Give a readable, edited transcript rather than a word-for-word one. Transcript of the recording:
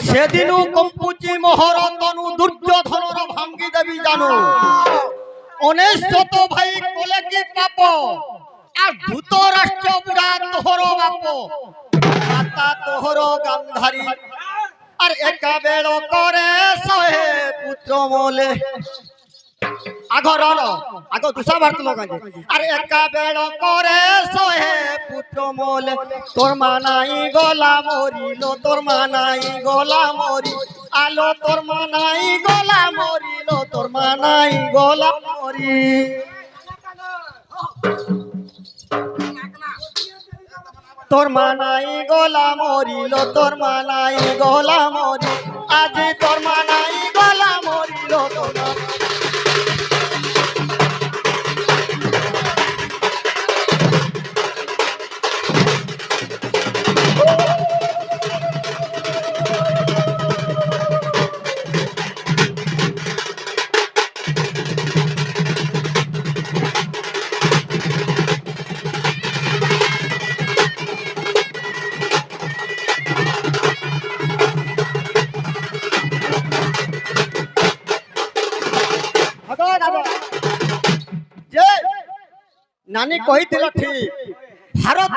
সেদিনু কম্পুচি মোহর তনু দুর্যোধনর ভাঙ্গি দেবী জানু। 19 ভাই কোলে কি পাপ আর ধূতরাষ্ট্র বুড়া তোহর বাপ। মাতা তোহর গান্ধারী আর একা বেল করে 100 পুত্র মোলে। আগর আগ দুসা ভারত লোক আর একা বেল করে 100 পুত্র মোলে। তোর মানাই গলা মরিল, তোর মানাই গলা মরি আলো, তোর মানাই গলা মরিল, তোর মানাই গলা মরি। তোর মানাই গলা মরিল, তোর মানাই গলা মরি, আজ তোর মানাই গলা মরিল, তোর নানি কহিছিল ঠিক। ভারত